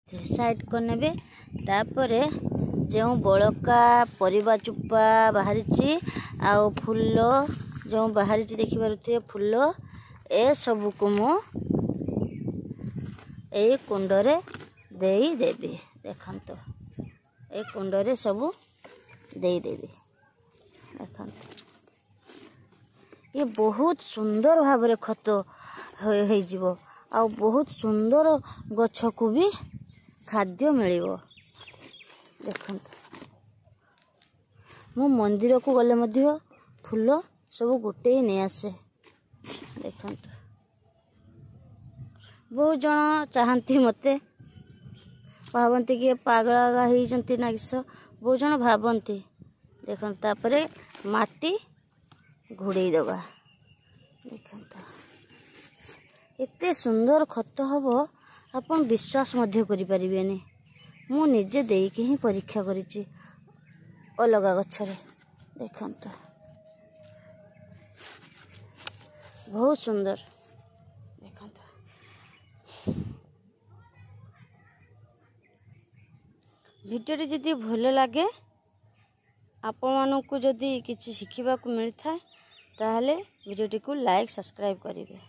Side करने तापरे जो बड़का परिबा चुप्पा बाहरी आउ फूल जो बाहरी देखिपे फूल ए सब को मु ए कुंडरे देई देबी। देखंतु ए कुंडरे सब देई देबी। देखंतु ये बहुत सुंदर भाव खत हो आ बहुत सुंदर गछ को भी खाद्य मिलिबो। देखंतु मु मंदिर को गले मध्य फूल सब गोटे ही नहीं आसे। देखंतु बहुत जन चाहती मते भावती कि पागला होती नागिस बहुत जन भावती। देखंतु तापरे माटी घोड़े दबा। देखंतु एते सुंदर खत हब आपन विश्वास मध्य करि परिबेनी। मु निजे देकी ही परीक्षा करिछि अलगा गछरे। देखंतु बहुत सुंदर। देखंतु भिडियो जदि भल लगे आपण मानकु जदि किछि शिखिबा को मिलता ताहले वीडियो को लाइक सब्सक्राइब करिवे।